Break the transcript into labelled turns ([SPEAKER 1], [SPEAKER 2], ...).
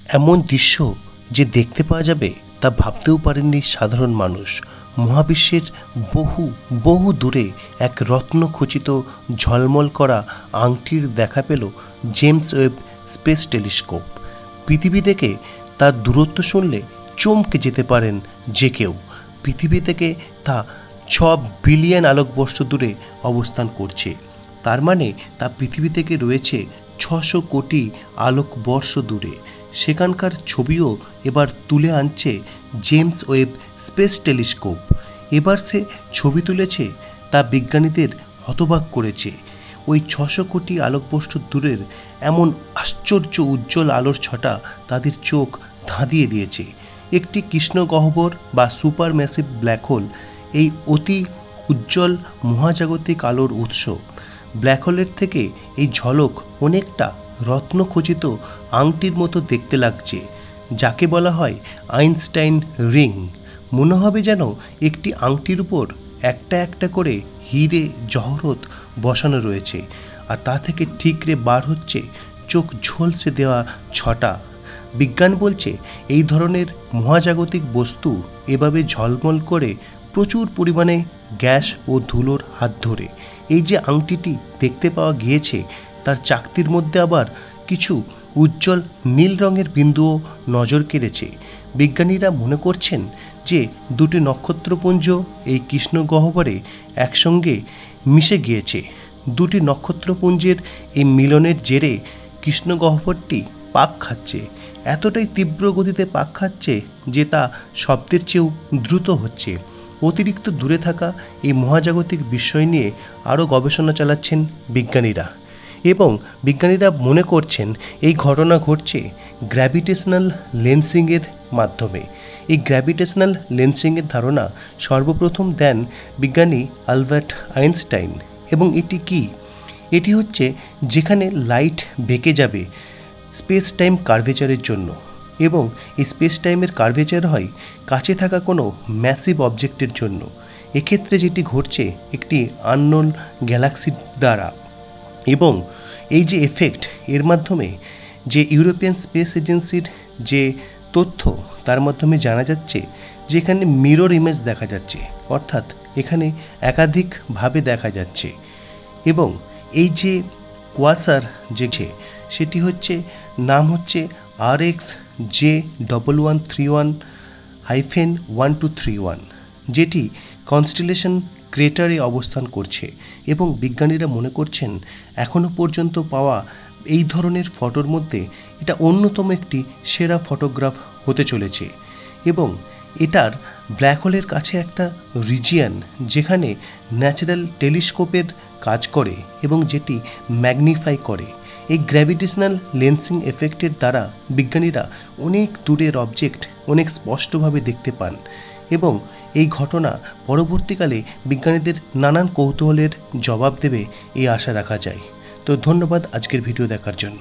[SPEAKER 1] এমন দৃশ্য যে দেখতে পাওয়া যাবে তা ভাবতেও পারেননি সাধারণ মানুষ। মহাবিশ্বের বহু বহু দূরে এক রত্নখচিত ঝলমল করা আংটির দেখা পেল জেমস ওয়েব স্পেস টেলিস্কোপ। পৃথিবী থেকে তার দূরত্ব শুনলে চমকে যেতে পারেন যে কেউ। পৃথিবী থেকে তা 6 বিলিয়ন আলোকবর্ষ দূরে অবস্থান করছে। তার মানে তা পৃথিবী থেকে রয়েছে 600 কোটি আলোকবর্ষ দূরে। সেখানকার ছবিও এবার তুলে আনছে জেমস ওয়েব স্পেস টেলিস্কোপ। এবার সে ছবি তুলেছে তা বিজ্ঞানীদের হতবাক করেছে। ওই 600 কোটি আলোকবর্ষ দূরের এমন আশ্চর্য উজ্জ্বল আলোর ছটা তাদের চোখ ধাঁধিয়ে দিয়েছে। একটি কৃষ্ণগহ্বর বা সুপার ম্যাসিভ ব্ল্যাক হোল এই অতি উজ্জ্বল মহাজাগতিক আলোর উৎস। ব্ল্যাক হোলের থেকে এই ঝলক অনেকটা রত্নখচিত আংটির মতো দেখতে লাগছে, যাকে বলা হয় আইনস্টাইন রিং। মনে হবে যেন একটি আংটির উপর একটা একটা করে হিরে জহরত বসানো রয়েছে, আর তা থেকে ঠিকরে বার হচ্ছে চোখ ঝলসে দেওয়া ছটা। বিজ্ঞান বলছে এই ধরনের মহাজাগতিক বস্তু এভাবে ঝলমল করে প্রচুর পরিমাণে গ্যাস ও ধুলোর হাত ধরে। এই যে আংটিটি দেখতে পাওয়া গিয়েছে তার চাকতির মধ্যে আবার কিছু উজ্জ্বল নীল রঙের বিন্দুও নজর কেড়েছে। বিজ্ঞানীরা মনে করছেন যে দুটি নক্ষত্রপুঞ্জ এই কৃষ্ণগহ্বরে একসঙ্গে মিশে গিয়েছে। দুটি নক্ষত্রপুঞ্জের এই মিলনের জেরে কৃষ্ণগহ্বরটি পাক খাচ্ছে। এতটাই তীব্র গতিতে পাক খাচ্ছে যে তা শব্দের চেয়েও দ্রুত হচ্ছে। অতিরিক্ত দূরে থাকা এই মহাজাগতিক বিষয় নিয়ে আরও গবেষণা চালাচ্ছেন বিজ্ঞানীরা, এবং বিজ্ঞানীরা মনে করছেন এই ঘটনা ঘটছে গ্র্যাভিটেশনাল লেন্সিংয়ের মাধ্যমে। এই গ্র্যাভিটেশনাল লেন্সিংয়ের ধারণা সর্বপ্রথম দেন বিজ্ঞানী আলবার্ট আইনস্টাইন। এবং এটি কি? এটি হচ্ছে যেখানে লাইট বেঁকে যাবে স্পেস টাইম কার্ভেচারের জন্য, এবং এই স্পেস টাইমের কার্ভেচার হয় কাছে থাকা কোনো ম্যাসিভ অবজেক্টের জন্য। এক্ষেত্রে যেটি ঘটছে একটি আননোন গ্যালাক্সির দ্বারা। এবং এই যে এফেক্ট, এর মাধ্যমে যে ইউরোপিয়ান স্পেস এজেন্সির যে তথ্য তার মাধ্যমে জানা যাচ্ছে যে এখানে মিরর ইমেজ দেখা যাচ্ছে, অর্থাৎ এখানে একাধিকভাবে দেখা যাচ্ছে। এবং এই যে কোয়াসার যে সেটি হচ্ছে নাম হচ্ছে RxJ1131-1231, যেটি কনস্টেলেশন ক্রেটারে অবস্থান করছে। এবং বিজ্ঞানীরা মনে করছেন এখনও পর্যন্ত পাওয়া এই ধরনের ফটোর মধ্যে এটা অন্যতম একটি সেরা ফটোগ্রাফ হতে চলেছে। এবং এটার ব্ল্যাক হোলের কাছে একটা রিজিয়ন যেখানে ন্যাচারাল টেলিস্কোপের কাজ করে এবং যেটি ম্যাগনিফাই করে। এই গ্র্যাভিটেশনাল লেন্সিং এফেক্টের দ্বারা বিজ্ঞানীরা অনেক দূরের অবজেক্ট অনেক স্পষ্টভাবে দেখতে পান, এবং এই ঘটনা পরবর্তীকালে বিজ্ঞানীদের নানান কৌতূহলের জবাব দেবে এই আশা রাখা যায়। তো ধন্যবাদ আজকের ভিডিও দেখার জন্য।